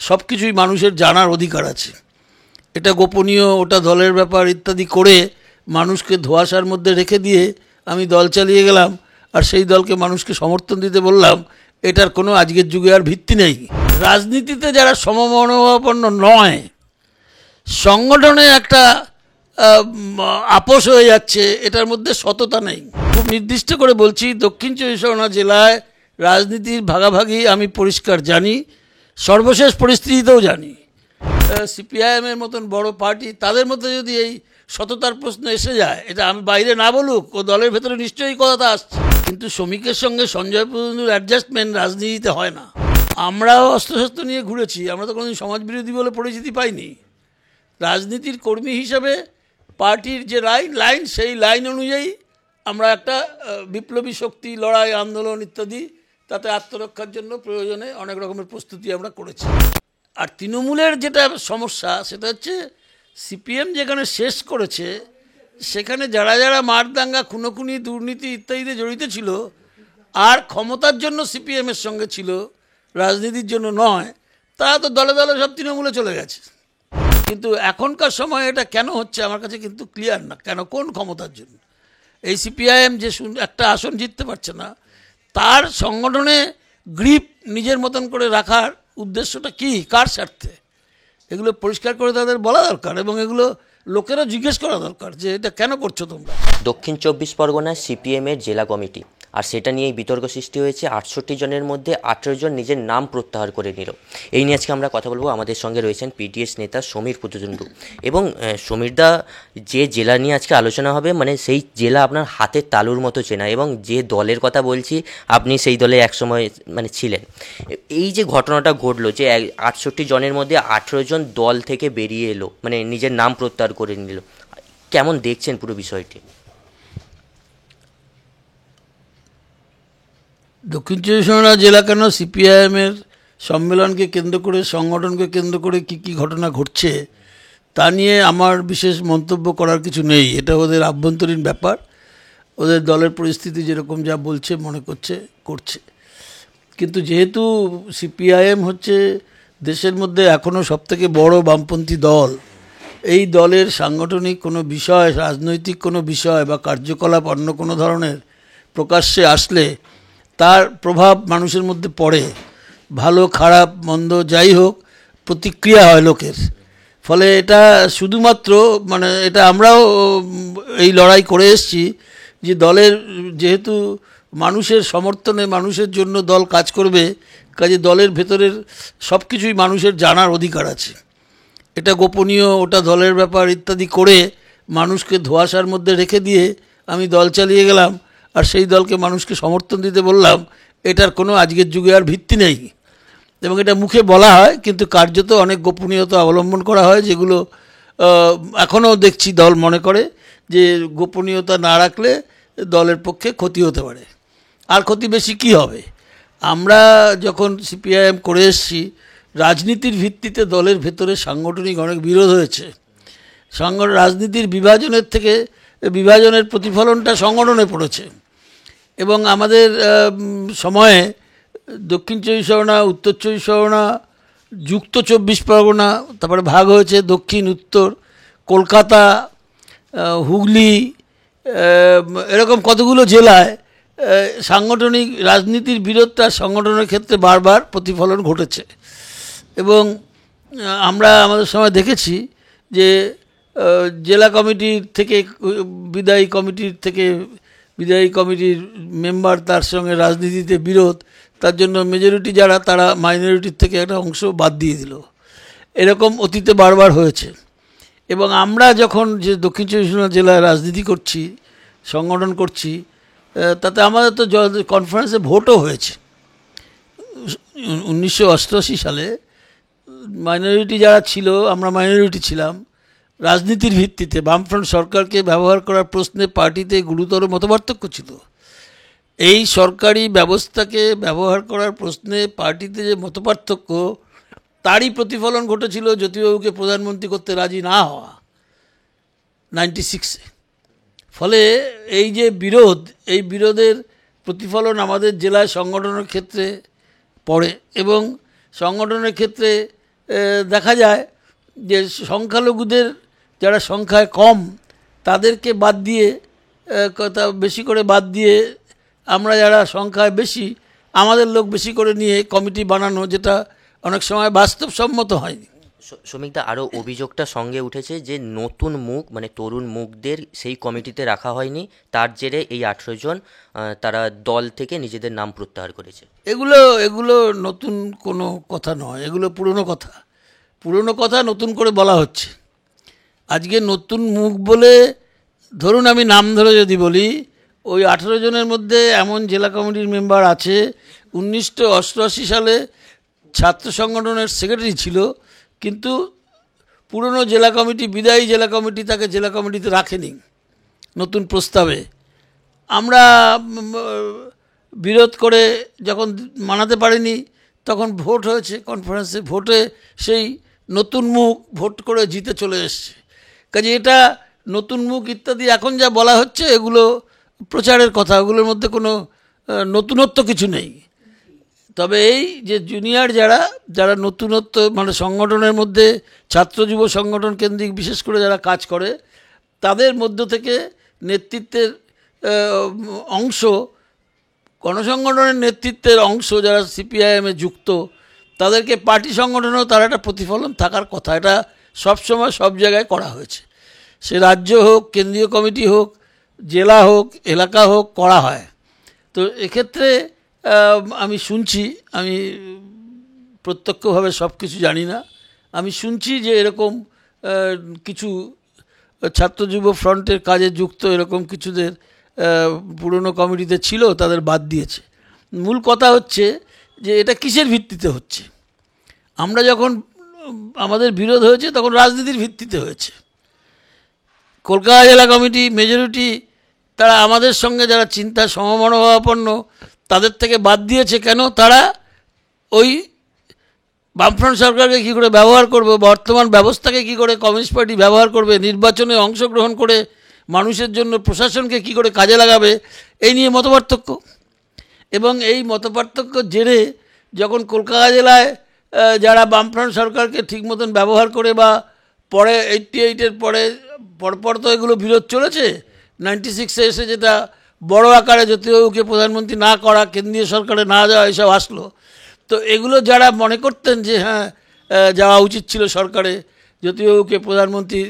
সব কিছুই মানুষের জানার অধিকার আছে। এটা গোপনীয়, ওটা দলের ব্যাপার ইত্যাদি করে মানুষকে ধোঁয়াশার মধ্যে রেখে দিয়ে আমি দল চালিয়ে গেলাম আর সেই দলকে মানুষকে সমর্থন দিতে বললাম, এটার কোনো আজকের যুগে আর ভিত্তি নেই। রাজনীতিতে যারা সমমনোভাবাপন্ন নয়, সংগঠনে একটা আপোষ হয়ে যাচ্ছে, এটার মধ্যে সততা নেই। খুব নির্দিষ্ট করে বলছি, দক্ষিণ চব্বিশ পরগনা জেলায় রাজনীতির ভাগাভাগি আমি পরিষ্কার জানি, সর্বশেষ পরিস্থিতিতেও জানি। সিপিআইএমের মতন বড় পার্টি, তাদের মধ্যে যদি এই সততার প্রশ্ন এসে যায়, এটা আমি বাইরে না বলুক, ও দলের ভেতরে নিশ্চয়ই কথা আসছে, কিন্তু শ্রমিকের সঙ্গে সঞ্জয় প্রধানের অ্যাডজাস্টমেন্ট রাজনীতিতে হয় না। আমরাও অস্ত্রশস্ত্র নিয়ে ঘুরেছি, আমরা তো কোনোদিন সমাজবিরোধী বলে পরিচিতি পাইনি। রাজনীতির কর্মী হিসাবে পার্টির যে লাইন সেই লাইন অনুযায়ী আমরা একটা বিপ্লবী শক্তি, লড়াই, আন্দোলন ইত্যাদি, তাতে আত্মরক্ষার জন্য প্রয়োজনে অনেক রকমের প্রস্তুতি আমরা করেছি। আর তৃণমূলের যেটা সমস্যা, সেটা হচ্ছে সিপিএম যেখানে শেষ করেছে, সেখানে যারা যারা মারদাঙ্গা, খুনোখুনি, দুর্নীতি ইত্যাদিতে জড়িত ছিল আর ক্ষমতার জন্য সিপিএমের সঙ্গে ছিল, রাজনীতির জন্য নয়, তারা তো দলে দলে সব তৃণমূলে চলে গেছে। কিন্তু এখনকার সময় এটা কেন হচ্ছে আমার কাছে কিন্তু ক্লিয়ার না, কেন, কোন ক্ষমতার জন্য এই সিপিআইএম যে একটা আসন জিততে পারছে না, তার সংগঠনে গ্রিপ নিজের মতন করে রাখার উদ্দেশ্যটা কি, কার স্বার্থে, এগুলো পরিষ্কার করে তাদের বলা দরকার এবং এগুলো লোকেরা জিজ্ঞেস করা দরকার যে এটা কেন করছো তোমরা। দক্ষিণ চব্বিশ পরগনায় সিপিএমের জেলা কমিটি, আর সেটা নিয়েই বিতর্ক সৃষ্টি হয়েছে। 68 জনের মধ্যে 18 জন নিজের নাম প্রত্যাহার করে নিল। এই নিয়ে আজকে আমরা কথা বলবো। আমাদের সঙ্গে রয়েছেন পিডিএস নেতা সমীর পুততুন্ডু। এবং সমীরদা, যে জেলা নিয়ে আজকে আলোচনা হবে, মানে সেই জেলা আপনার হাতের তালুর মতো চেনা, এবং যে দলের কথা বলছি আপনি সেই দলে একসময় মানে ছিলেন। এই যে ঘটনাটা ঘটলো, যে 68 জনের মধ্যে 18 জন দল থেকে বেরিয়ে এলো, মানে নিজের নাম প্রত্যাহার করে নিল, কেমন দেখছেন পুরো বিষয়টি? দক্ষিণ চব্বিশ পরগনা জেলা কেন, সিপিআইএমের সম্মেলনকে কেন্দ্র করে, সংগঠনকে কেন্দ্র করে কি কি ঘটনা ঘটছে তা নিয়ে আমার বিশেষ মন্তব্য করার কিছু নেই। এটা ওদের আভ্যন্তরীণ ব্যাপার, ওদের দলের পরিস্থিতি যেরকম যা বলছে মনে করছে। কিন্তু যেহেতু সিপিআইএম হচ্ছে দেশের মধ্যে এখনও সবথেকে বড় বামপন্থী দল, এই দলের সাংগঠনিক কোনো বিষয়, রাজনৈতিক কোনো বিষয় বা কার্যকলাপ অন্য কোনো ধরনের প্রকাশ্যে আসলে তার প্রভাব মানুষের মধ্যে পড়ে, ভালো খারাপ মন্দ যাই হোক, প্রতিক্রিয়া হয় লোকের। ফলে এটা শুধুমাত্র মানে এটা আমরাও এই লড়াই করে এসেছি যে দলের, যেহেতু মানুষের সমর্থনে, মানুষের জন্য দল কাজ করবে, কাজে দলের ভেতরের সব কিছুই মানুষের জানার অধিকার আছে। এটা গোপনীয়, ওটা দলের ব্যাপার ইত্যাদি করে মানুষকে ধোঁয়াশার মধ্যে রেখে দিয়ে আমি দল চালিয়ে গেলাম আর সেই দলকে মানুষকে সমর্থন দিতে বললাম, এটার কোনো আজকের যুগে আর ভিত্তি নেই। এবং এটা মুখে বলা হয়, কিন্তু কার্যত অনেক গোপনীয়তা অবলম্বন করা হয়, যেগুলো এখনও দেখছি দল মনে করে যে গোপনীয়তা না রাখলে দলের পক্ষে ক্ষতি হতে পারে। আর ক্ষতি বেশি কি হবে? আমরা যখন সিপিআইএম করে এসেছি, রাজনীতির ভিত্তিতে দলের ভেতরে সাংগঠনিক অনেক বিরোধ হয়েছে। রাজনীতির বিভাজনের প্রতিফলনটা সংগঠনে পড়েছে। এবং আমাদের সময়ে দক্ষিণ চব্বিশ পরগনা, উত্তর চব্বিশ পরগনা, যুক্ত 24 পরগনা, তারপরে ভাগ হয়েছে দক্ষিণ, উত্তর, কলকাতা, হুগলি, এরকম কতগুলো জেলায় সাংগঠনিক রাজনীতির বিরোধটা সংগঠনের ক্ষেত্রে বারবার প্রতিফলন ঘটেছে। এবং আমরা আমাদের সময় দেখেছি যে জেলা কমিটির থেকে বিদায়ী কমিটির মেম্বার, তার সঙ্গে রাজনীতিতে বিরোধ, তার জন্য মেজরিটি যারা, তারা মাইনরিটির থেকে একটা অংশ বাদ দিয়ে দিল। এরকম অতীতে বারবার হয়েছে। এবং আমরা যখন যে দক্ষিণ চব্বিশ পরগনা জেলায় রাজনীতি করছি, সংগঠন করছি, তাতে আমাদের তো কনফারেন্সে ভোটও হয়েছে। 1988 সালে মাইনরিটি যারা ছিল, আমরা মাইনরিটি ছিলাম, রাজনীতির ভিত্তিতে বামফ্রন্ট সরকারকে ব্যবহার করার প্রশ্নে পার্টিতে গুরুতর মতপার্থক্য ছিল। এই সরকারি ব্যবস্থাকে ব্যবহার করার প্রশ্নে পার্টিতে যে মতপার্থক্য, তারই প্রতিফলন ঘটেছিল জ্যোতিবাবুকে প্রধানমন্ত্রী করতে রাজি না হওয়া 96-এ। ফলে এই যে বিরোধ, এই বিরোধের প্রতিফলন আমাদের জেলায় সংগঠনের ক্ষেত্রে পড়ে। এবং সংগঠনের ক্ষেত্রে দেখা যায় যে সংখ্যালঘুদের যারা সংখ্যায় কম তাদেরকে বাদ দিয়ে বেশি করে বাদ দিয়ে আমরা যারা সংখ্যায় বেশি আমাদের লোক বেশি করে নিয়ে কমিটি বানানো, যেটা অনেক সময় বাস্তবসম্মত হয়নি। শ্রমিকদা, আরও অভিযোগটা সঙ্গে উঠেছে যে নতুন মুখ মানে তরুণ মুখদের সেই কমিটিতে রাখা হয়নি, তার জেরে এই 18 জন তারা দল থেকে নিজেদের নাম প্রত্যাহার করেছে। এগুলো নতুন কোনো কথা নয়, এগুলো পুরনো কথা নতুন করে বলা হচ্ছে। আজকে নতুন মুখ বলে ধরুন, আমি নাম ধরে যদি বলি, ওই 18 জনের মধ্যে এমন জেলা কমিটির মেম্বার আছে 1988 সালে ছাত্র সংগঠনের সেক্রেটারি ছিল, কিন্তু পুরনো জেলা কমিটি, বিদায়ী জেলা কমিটি তাকে জেলা কমিটিতে রাখেনি নতুন প্রস্তাবে। আমরা বিরোধ করে যখন মানাতে পারিনি, তখন ভোট হয়েছে কনফারেন্সে, ভোটে সেই নতুন মুখ ভোট করে জিতে চলে এসছে। কাজে এটা নতুন মুখ ইত্যাদি এখন যা বলা হচ্ছে এগুলো প্রচারের কথা, ওগুলোর মধ্যে কোনো নতুনত্ব কিছু নেই। তবে এই যে জুনিয়র যারা নতুনত্ব মানে সংগঠনের মধ্যে ছাত্র যুব সংগঠন কেন্দ্রিক বিশেষ করে যারা কাজ করে, তাদের মধ্য থেকে নেতৃত্বের অংশ, গণসংগঠনের নেতৃত্বের অংশ যারা সিপিআইএমে যুক্ত, তাদেরকে পার্টি সংগঠনেও তার একটা প্রতিফলন থাকার কথা। এটা সবসময় সব জায়গায় করা হয়েছে, সে রাজ্য হোক, কেন্দ্রীয় কমিটি হোক, জেলা হোক, এলাকা হোক, করা হয়। তো এক্ষেত্রে আমি শুনছি, আমি প্রত্যক্ষভাবে সব কিছু জানি না, আমি শুনছি যে এরকম কিছু ছাত্র যুব ফ্রন্টের কাজে যুক্ত এরকম কিছুদের পুরনো কমিটিতে ছিল, তাদের বাদ দিয়েছে। মূল কথা হচ্ছে যে এটা কিসের ভিত্তিতে হচ্ছে। আমরা যখন আমাদের বিরোধ হয়েছে তখন রাজনীতির ভিত্তিতে হয়েছে। কলকাতা জেলা কমিটি মেজরিটি তারা আমাদের সঙ্গে যারা চিন্তা সমমনোভাবাপন্ন তাদের থেকে বাদ দিয়েছে কেন? তারা ওই বামফ্রন্ট সরকারকে কী করে ব্যবহার করবে, বর্তমান ব্যবস্থাকে কী করে কমিউনিস্ট পার্টি ব্যবহার করবে, নির্বাচনে অংশগ্রহণ করে মানুষের জন্য প্রশাসনকে কী করে কাজে লাগাবে, এই নিয়ে মতপার্থক্য। এবং এই মতপার্থক্যর জেরে যখন কলকাতা জেলায় যারা বামফ্রন্ট সরকারকে ঠিক মতন ব্যবহার করে বা পরে 88-এর পরপর তো এগুলো বিরোধ চলেছে, 96-এ এসে যেটা বড় আকারে জ্যোতিবাবুকে প্রধানমন্ত্রী না করা, কেন্দ্রীয় সরকারে না যাওয়া, এসব আসলো। তো এগুলো যারা মনে করতেন যে হ্যাঁ যাওয়া উচিত ছিল সরকারে, জ্যোতিবাবুকে প্রধানমন্ত্রী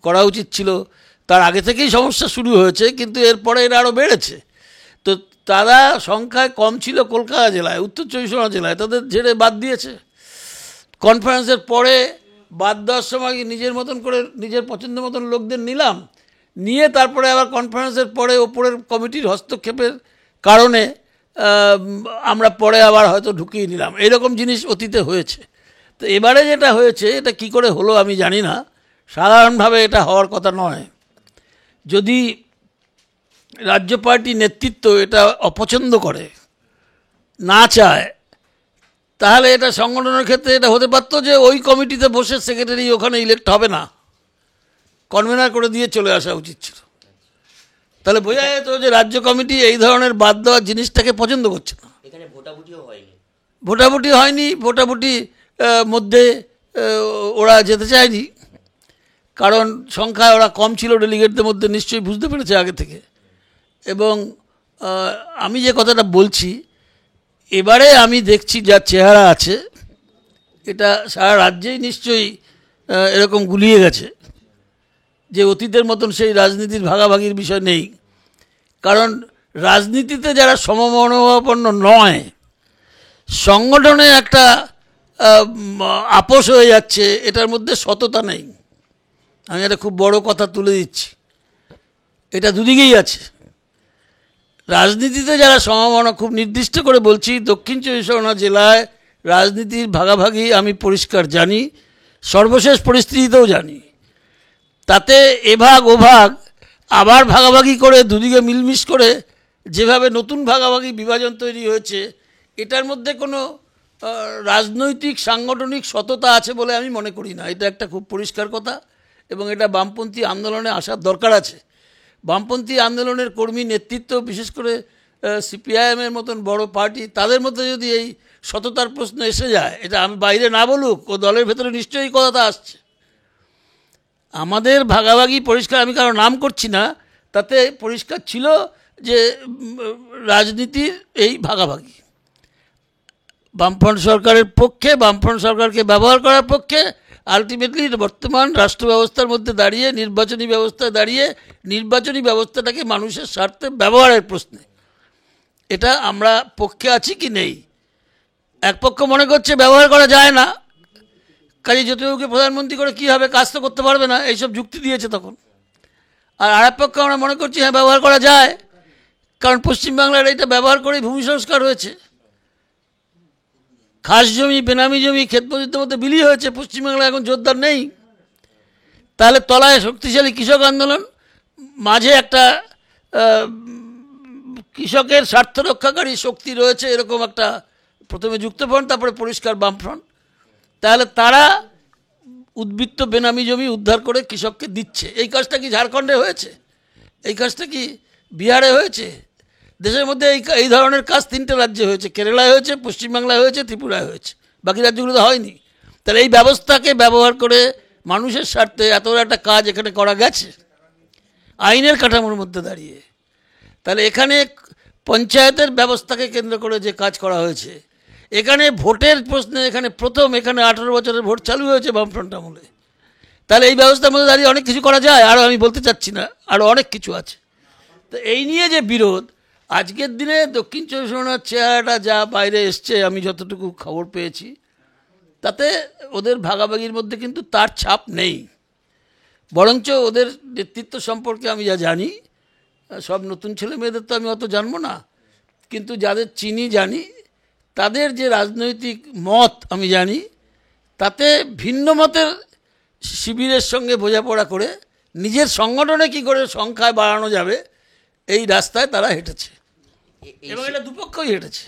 করা উচিত ছিল, তার আগে থেকেই সমস্যা শুরু হয়েছে, কিন্তু এরপরে এরা আরও বেড়েছে। তো তারা সংখ্যায় কম ছিল কলকাতা জেলায়, উত্তর 24 পরগনা জেলায়, তাদের ঝেড়ে বাদ দিয়েছে। কনফারেন্সের পরে বাদ দেওয়ার সময় নিজের মতন করে নিজের পছন্দ মতন লোকদের নিলাম, নিয়ে তারপরে আবার কনফারেন্সের পরে ওপরের কমিটির হস্তক্ষেপের কারণে আমরা পরে আবার হয়তো ঢুকিয়ে নিলাম। এরকম জিনিস অতীতে হয়েছে। তো এবারে যেটা হয়েছে এটা কি করে হলো আমি জানি না, সাধারণভাবে এটা হওয়ার কথা নয়। যদি রাজ্য পার্টি নেতৃত্ব এটা অপছন্দ করে, না চায়, তাহলে এটা সংগঠনের ক্ষেত্রে এটা হতে পারতো যে ওই কমিটিতে বসে সেক্রেটারি ওখানে ইলেক্ট হবে না, কনভেনার করে দিয়ে চলে আসা উচিত ছিল। তাহলে বোঝা যেত যে রাজ্য কমিটি এই ধরনের বাদ দেওয়ার জিনিসটাকে পছন্দ করছে না। এখানে ভোটাভুটিও হয়নি, ভোটাভুটি মধ্যে ওরা যেতে চায়নি, কারণ সংখ্যায় ওরা কম ছিল ডেলিগেটদের মধ্যে, নিশ্চয়ই বুঝতে পেরেছে আগে থেকে। এবং আমি যে কথাটা বলছি, এবারে আমি দেখছি যা চেহারা আছে, এটা সারা রাজ্যেই নিশ্চয়ই এরকম গুলিয়ে গেছে যে অতীতের মতন সেই রাজনীতির ভাগাভাগির বিষয় নেই। কারণ রাজনীতিতে যারা সমমনোভাবাপন্ন নয়, সংগঠনে একটা আপোষ হয়ে যাচ্ছে, এটার মধ্যে সততা নেই। আমি একটা খুব বড় কথা তুলে দিচ্ছি, এটা দুদিকেই আছে। রাজনীতিতে যারা খুব নির্দিষ্ট করে বলছি, দক্ষিণ 24 পরগনা জেলায় রাজনীতির ভাগাভাগি আমি পরিষ্কার জানি, সর্বশেষ পরিস্থিতিতেও জানি। তাতে এভাগ ওভাগ আবার ভাগাভাগি করে দুদিকে মিলমিশ করে যেভাবে নতুন ভাগাভাগি বিভাজন তৈরি হয়েছে, এটার মধ্যে কোনো রাজনৈতিক সাংগঠনিক সততা আছে বলে আমি মনে করি না। এটা একটা খুব পরিষ্কার কথা, এবং এটা বামপন্থী আন্দোলনে আসার দরকার আছে। বামপন্থী আন্দোলনের কর্মী নেতৃত্ব, বিশেষ করে সিপিআইএমের মতন বড় পার্টি, তাদের মধ্যে যদি এই সততার প্রশ্ন এসে যায়, এটা আমি বাইরে না বলুক, ও দলের ভেতরে নিশ্চয়ই কথাটা আসছে। আমাদের ভাগাভাগি পরিষ্কার, আমি কারো নাম করছি না, তাতে পরিষ্কার ছিল যে রাজনীতির এই ভাগাভাগি বামফ্রন্ট সরকারের পক্ষে, বামফ্রন্ট সরকারকে ব্যবহার করার পক্ষে, আলটিমেটলি বর্তমান রাষ্ট্র ব্যবস্থার মধ্যে দাঁড়িয়ে, নির্বাচনী ব্যবস্থায় দাঁড়িয়ে নির্বাচনী ব্যবস্থাটাকে মানুষের স্বার্থে ব্যবহারের প্রশ্নে এটা আমরা পক্ষে আছি কি নেই। এক পক্ষ মনে করছে ব্যবহার করা যায় না, কাজে জ্যোতিবাবুকে প্রধানমন্ত্রী করে কী হবে, কাজ তো করতে পারবে না, এইসব যুক্তি দিয়েছে তখন। আর আরেক পক্ষ আমরা মনে করছি হ্যাঁ ব্যবহার করা যায়, কারণ পশ্চিমবাংলার এইটা ব্যবহার করেই ভূমি সংস্কার হয়েছে, খাস জমি, বেনামি জমি, ক্ষেতমজুরদের মধ্যে বিলি হয়েছে, পশ্চিমবাংলায় এখন জোরদার নেই। তাহলে তলায় শক্তিশালী কৃষক আন্দোলন, মাঝে একটা কৃষকের স্বার্থ রক্ষাকারী শক্তি রয়েছে, এরকম একটা প্রথমে যুক্তফ্রন্ট, তারপরে পরিষ্কার বামফ্রন্ট। তাহলে তারা উদ্বৃত্ত বেনামি জমি উদ্ধার করে কৃষককে দিচ্ছে। এই কাজটা কি ঝাড়খণ্ডে হয়েছে? এই কাজটা কি বিহারে হয়েছে? দেশের মধ্যে এই ধরনের কাজ 3টে রাজ্যে হয়েছে, কেরালায় হয়েছে, পশ্চিমবাংলায় হয়েছে, ত্রিপুরায় হয়েছে, বাকি রাজ্যগুলোতে হয়নি। তাহলে এই ব্যবস্থাকে ব্যবহার করে মানুষের স্বার্থে এত বড় একটা কাজ এখানে করা গেছে আইনের কাঠামোর মধ্যে দাঁড়িয়ে। তাহলে এখানে পঞ্চায়েতের ব্যবস্থাকে কেন্দ্র করে যে কাজ করা হয়েছে, এখানে ভোটের প্রশ্নে, এখানে প্রথম, এখানে 18 বছরের ভোট চালু হয়েছে বামফ্রন্ট আমলে। তাহলে এই ব্যবস্থার মধ্যে দাঁড়িয়ে অনেক কিছু করা যায়, আরও আমি বলতে চাচ্ছি না, আরও অনেক কিছু আছে। তো এই নিয়ে যে বিরোধ, আজকের দিনে দক্ষিণ 24 পরগনার চেহারাটা যা বাইরে এসছে, আমি যতটুকু খবর পেয়েছি, তাতে ওদের ভাগাভাগির মধ্যে কিন্তু তার ছাপ নেই। বরঞ্চ ওদের নেতৃত্ব সম্পর্কে আমি যা জানি, সব নতুন ছেলে মেয়েদের তো আমি অত জানবো না, কিন্তু যাদের চিনি জানি, তাদের যে রাজনৈতিক মত আমি জানি, তাতে ভিন্ন মতের শিবিরের সঙ্গে বোঝাপড়া করে নিজের সংগঠনে কি করে সংখ্যায় বাড়ানো যাবে এই রাস্তায় তারা হেঁটেছে, এবং এটা দুপক্ষই হেঁটেছে।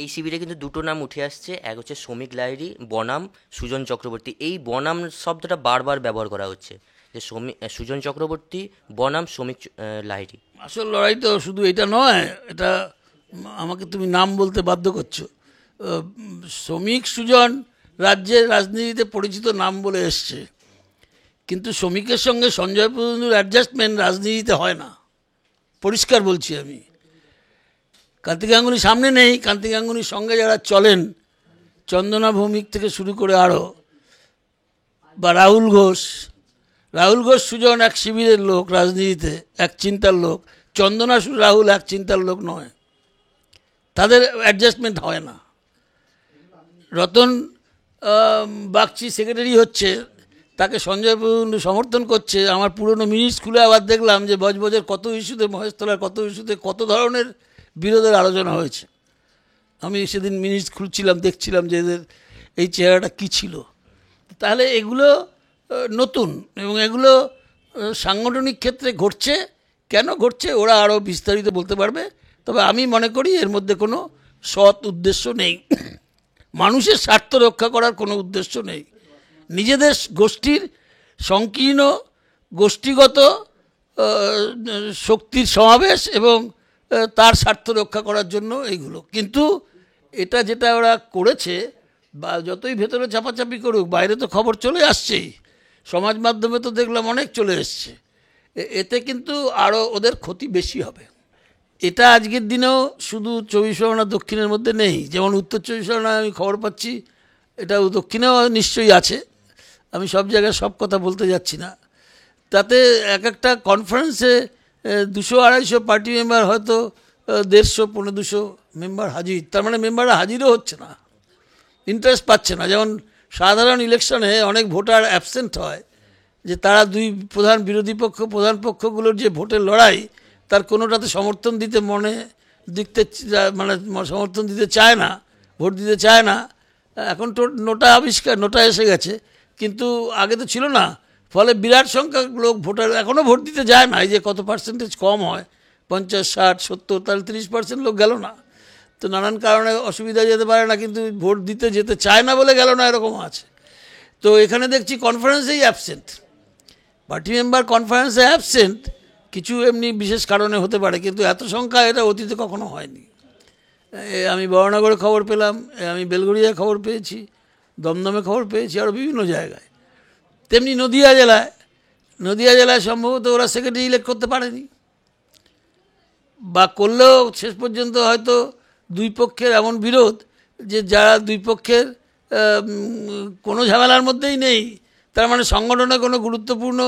এই শিবিরে কিন্তু দুটো নাম উঠে আসছে, এক হচ্ছে শ্রমিক লাহিড়ী বনাম সুজন চক্রবর্তী। এই বনাম শব্দটা বারবার ব্যবহার করা হচ্ছে, যে সুজন চক্রবর্তী বনাম শ্রমিক লাহিড়ী। আসল লড়াই তো শুধু এটা নয়, এটা আমাকে তুমি নাম বলতে বাধ্য করছো। শ্রমিক সুজন রাজ্যের রাজনীতিতে পরিচিত নাম বলে এসছে, কিন্তু শ্রমিকের সঙ্গে সঞ্জয় প্রভুর অ্যাডজাস্টমেন্ট রাজনীতিতে হয় না, পরিষ্কার বলছি আমি। কান্তি গাঙ্গুলি সামনে নেই, কান্তি গাঙ্গুলির সঙ্গে যারা চলেন, চন্দনা ভৌমিক থেকে শুরু করে আরও, বা রাহুল ঘোষ সুজন এক শিবিরের লোক রাজনীতিতে, এক চিন্তার লোক। চন্দনা রাহুল এক চিন্তার লোক নয়, তাদের অ্যাডজাস্টমেন্ট হয় না। রতন বাগচি সেক্রেটারি হচ্ছে, তাকে সঞ্জয় প্রভু সমর্থন করছে। আমার পুরনো মিনিট স্কুলে আবার দেখলাম যে বজবজের কত ইস্যুতে, মহেশতলার কত ইস্যুতে কত ধরনের বিরোধের আলোচনা হয়েছে। আমি সেদিন মিনিট খুলছিলাম, দেখছিলাম যে এদের এই চেহারাটা কী ছিল। তাহলে এগুলো নতুন, এবং এগুলো সাংগঠনিক ক্ষেত্রে ঘটছে। কেন ঘটছে ওরা আরও বিস্তারিত বলতে পারবে, তবে আমি মনে করি এর মধ্যে কোনো সৎ উদ্দেশ্য নেই, মানুষের স্বার্থ রক্ষা করার কোনো উদ্দেশ্য নেই। নিজেদের গোষ্ঠীর সংকীর্ণ গোষ্ঠীগত শক্তির সমাবেশ এবং তার স্বার্থ রক্ষা করার জন্য এইগুলো। কিন্তু এটা যেটা ওরা করেছে, বা যতই ভেতরে চাপাচাপি করুক, বাইরে তো খবর চলে আসছেই, সমাজ মাধ্যমে তো দেখলাম অনেক চলে এসছে, এতে কিন্তু আরও ওদের ক্ষতি বেশি হবে। এটা আজকের দিনেও শুধু 24 পরগনা দক্ষিণের মধ্যে নেই, যেমন উত্তর 24 পরগনায় আমি খবর পাচ্ছি, এটাও দক্ষিণেও নিশ্চয়ই আছে, আমি সব জায়গায় সব কথা বলতে যাচ্ছি না। তাতে এক একটা কনফারেন্সে 200-250 পার্টি মেম্বার, হয়তো 150-200 মেম্বার হাজির। তার মানে মেম্বাররা হাজিরও হচ্ছে না, ইন্টারেস্ট পাচ্ছে না। যেমন সাধারণ ইলেকশনে অনেক ভোটার অ্যাবসেন্ট হয়, যে তারা দুই প্রধান বিরোধী পক্ষ, প্রধান পক্ষগুলোর যে ভোটের লড়াই, তার কোনোটাতে সমর্থন দিতে সমর্থন দিতে চায় না, ভোট দিতে চায় না। এখন তো নোটা এসে গেছে, কিন্তু আগে তো ছিল না। ফলে বিরাট সংখ্যক লোক ভোটার এখনও ভোট দিতে যায় না। এই যে কত পার্সেন্টেজ কম হয়, 50, 60, 70, তাহলে 30% লোক গেল না। তো নানান কারণে অসুবিধা যেতে পারে না, কিন্তু ভোট দিতে যেতে চায় না বলে গেল না, এরকমও আছে। তো এখানে দেখছি কনফারেন্সেই অ্যাবসেন্ট, পার্টি মেম্বার কনফারেন্সে অ্যাবসেন্ট। কিছু এমনি বিশেষ কারণে হতে পারে, কিন্তু এত সংখ্যা এটা অতীতে কখনো হয়নি। আমি বরানগরে খবর পেলাম, আমি বেলঘরিয়ায় খবর পেয়েছি, দমদমে খবর পেয়েছি, আরও বিভিন্ন জায়গায়। তেমনি নদিয়া জেলায় সম্ভবত ওরা সেক্রেটারি ইলেক্ট করতে পারেনি, বা করলেও শেষ পর্যন্ত হয়তো দুই পক্ষের এমন বিরোধ যে যারা দুই পক্ষের কোনো ঝামেলার মধ্যেই নেই, তার মানে সংগঠনে কোনো গুরুত্বপূর্ণ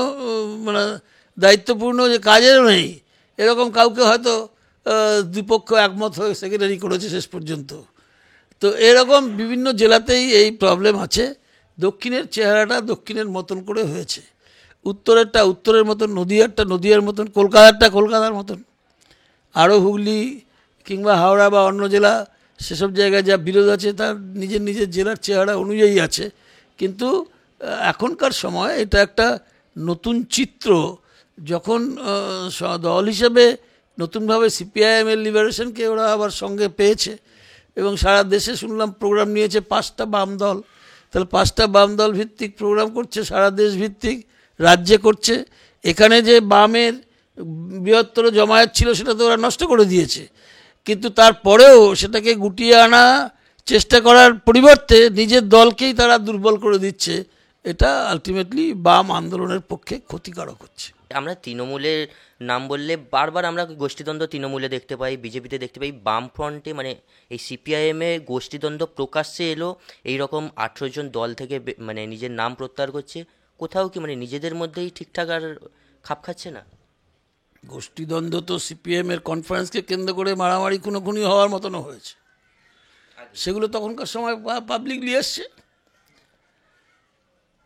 মানে দায়িত্বপূর্ণ যে কাজেরও নেই, এরকম কাউকে হয়তো দুই পক্ষ একমত হয়ে সেক্রেটারি করেছে শেষ পর্যন্ত। তো এরকম বিভিন্ন জেলাতেই এই প্রবলেম আছে। দক্ষিণের চেহারাটা দক্ষিণের মতন করে হয়েছে, উত্তরেরটা উত্তরের মতন, নদিয়ারটা নদিয়ার মতন, কলকাতারটা কলকাতার মতন। আরও হুগলি কিংবা হাওড়া বা অন্য জেলা, সেসব জায়গায় যা বিরোধ আছে তার নিজের নিজের জেলার চেহারা অনুযায়ী আছে। কিন্তু এখনকার সময় এটা একটা নতুন চিত্র, যখন দল হিসেবে নতুনভাবে সিপিআইএমের লিবারেশনকে ওরা আবার সঙ্গে পেয়েছে এবং সারা দেশে শুনলাম প্রোগ্রাম নিয়েছে 5টা বাম দল। তাহলে 5টা বাম দল ভিত্তিক প্রোগ্রাম করছে, সারা দেশ ভিত্তিক, রাজ্যে করছে। এখানে যে বামের বৃহত্তর জমায়েত ছিল সেটা তো ওরা নষ্ট করে দিয়েছে, কিন্তু তারপরেও সেটাকে গুটিয়ে আনা চেষ্টা করার পরিবর্তে নিজের দলকেই তারা দুর্বল করে দিচ্ছে। এটা আলটিমেটলি বাম আন্দোলনের পক্ষে ক্ষতিকারক হচ্ছে। আমরা তৃণমূলের নাম বললে বারবার আমরা গোষ্ঠীদ্বন্দ্ব তৃণমূলে দেখতে পাই, বিজেপিতে দেখতে পাই, বামফ্রন্টে মানে এই সিপিআইএমে গোষ্ঠীদ্বন্দ্ব প্রকাশ্যে এলো। এইরকম 18 জন দল থেকে মানে নিজের নাম প্রত্যাহার করছে। কোথাও কি মানে নিজেদের মধ্যেই ঠিকঠাক আর খাপ খাচ্ছে না? গোষ্ঠীদ্বন্দ্ব তো সিপিএমের কনফারেন্সকে কেন্দ্র করে মারামারি খুনোখুনি হওয়ার মতনও হয়েছে, সেগুলো তখনকার সময় পাবলিকলি এসছে।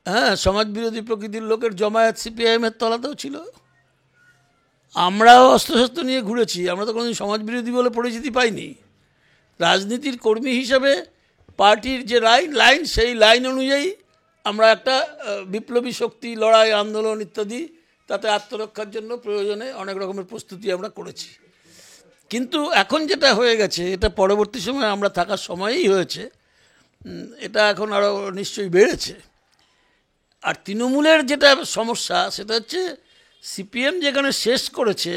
হ্যাঁ, সমাজবিরোধী প্রকৃতির লোকের জমায়েত সিপিআইএমের তলাতেও ছিল। আমরাও অস্ত্রশস্ত্র নিয়ে ঘুরেছি, আমরা তো কোনোদিন সমাজবিরোধী বলে পরিচিতি পাইনি। রাজনীতির কর্মী হিসাবে পার্টির যে লাইন সেই লাইন অনুযায়ী আমরা একটা বিপ্লবী শক্তি, লড়াই, আন্দোলন ইত্যাদি, তাতে আত্মরক্ষার জন্য প্রয়োজনে অনেক রকমের প্রস্তুতি আমরা করেছি। কিন্তু এখন যেটা হয়ে গেছে, এটা পরবর্তী সময়ে আমরা থাকার সময়ই হয়েছে, এটা এখন আরও নিশ্চয়ই বেড়েছে। আর তৃণমূলের যেটা সমস্যা সেটা হচ্ছে সিপিএম যেখানে শেষ করেছে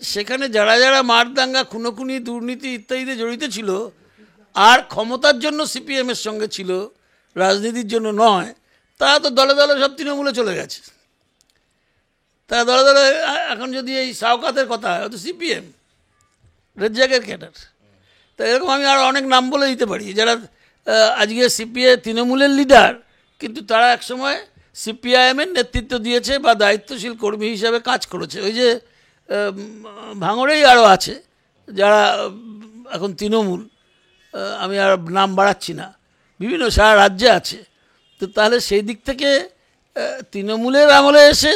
সেখানে যারা যারা মারদাঙ্গা, খুনোখুনি, দুর্নীতি ইত্যাদিতে জড়িত ছিল আর ক্ষমতার জন্য সিপিএমের সঙ্গে ছিল, রাজনীতির জন্য নয়, তারা তো দলে দলে সব তৃণমূলে চলে গেছে। তারা দলে দলে এখন যদি এই শাওকাতের কথা হয়, তো সিপিএম রেজ্জাকের ক্যাডার। তা এরকম আমি আরও অনেক নাম বলে দিতে পারি যারা আজকে তৃণমূলের লিডার, কিন্তু তারা একসময় সিপিআইএমের নেতৃত্ব দিয়েছে বা দায়িত্বশীল কর্মী হিসাবে কাজ করেছে। ওই যে ভাঙড়েই আরও আছে যারা এখন তৃণমূল, আমি আর নাম বাড়াচ্ছি না, বিভিন্ন সারা রাজ্যে আছে। তো তাহলে সেই দিক থেকে তৃণমূলের আমলে এসে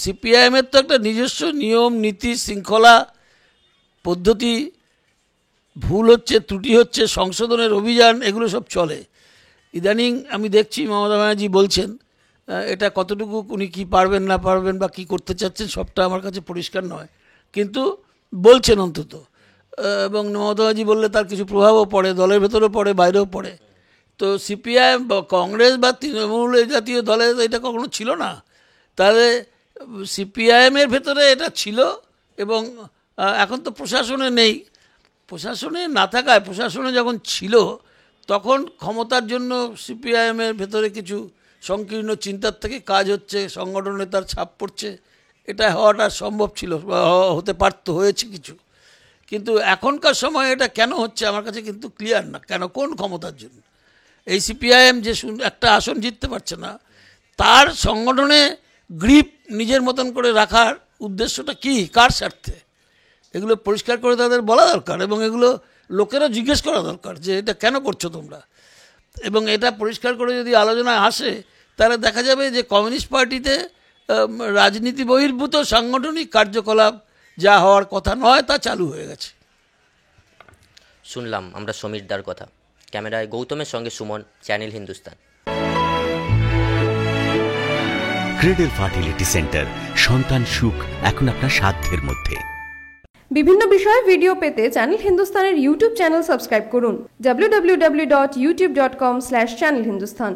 সিপিআইএমের তো একটা নিজস্ব নিয়ম, নীতি, শৃঙ্খলা, পদ্ধতি, ভুল হচ্ছে, ত্রুটি হচ্ছে, সংশোধনের অভিযান, এগুলো সব চলে। ইদানিং আমি দেখছি মমতা ব্যানার্জি বলছেন, এটা কতটুকু উনি কী পারবেন না পারবেন বা কী করতে চাচ্ছেন সবটা আমার কাছে পরিষ্কার নয়, কিন্তু বলছেন অন্তত। এবং মমতা ব্যানার্জি বললে তার কিছু প্রভাবও পড়ে, দলের ভেতরেও পড়ে, বাইরেও পড়ে। তো সিপিআইএম বা কংগ্রেস বা তৃণমূল এই জাতীয় দলে এটা কখনো ছিল না। তাহলে সিপিআইএমের ভেতরে এটা ছিল এবং এখন তো প্রশাসনে নেই। প্রশাসনে না থাকায়, প্রশাসনে যখন ছিল তখন ক্ষমতার জন্য সিপিআইএমের ভেতরে কিছু সংকীর্ণ চিন্তার থেকে কাজ হচ্ছে, সংগঠনে তার ছাপ পড়ছে, এটা হওয়াটা সম্ভব ছিল, হতে পারতো, হয়েছে কিছু। কিন্তু এখনকার সময় এটা কেন হচ্ছে আমার কাছে কিন্তু ক্লিয়ার না, কেন, কোন ক্ষমতার জন্য। এই সিপিআইএম যে একটা আসন জিততে পারছে না, তার সংগঠনে গ্রিপ নিজের মতন করে রাখার উদ্দেশ্যটা কি, কার স্বার্থে, এগুলো পরিষ্কার করে তাদের বলা দরকার এবং এগুলো লোকেরা জিজ্ঞেস করা দরকার যে এটা কেন করছো তোমরা। এবং এটা পরিষ্কার করে যদি আলোচনায় আসে তাহলে দেখা যাবে যে কমিউনিস্ট পার্টিতে রাজনীতি বহির্ভূত সাংগঠনিক কার্যকলাপ যা হওয়ার কথা নয় তা চালু হয়ে গেছে। শুনলাম আমরা সমীর দার কথা। ক্যামেরায় গৌতমের সঙ্গে Suman, channel Hindustan. Cradle fertility centre, সন্তান সুখ এখন আপনার সাধ্যের মধ্যে। বিভিন্ন বিষয়ে ভিডিও পেতে চ্যানেল হিন্দুস্তানের ইউটিউব চ্যানেল সাবস্ক্রাইব করুন www.youtube.com/channelhindustan।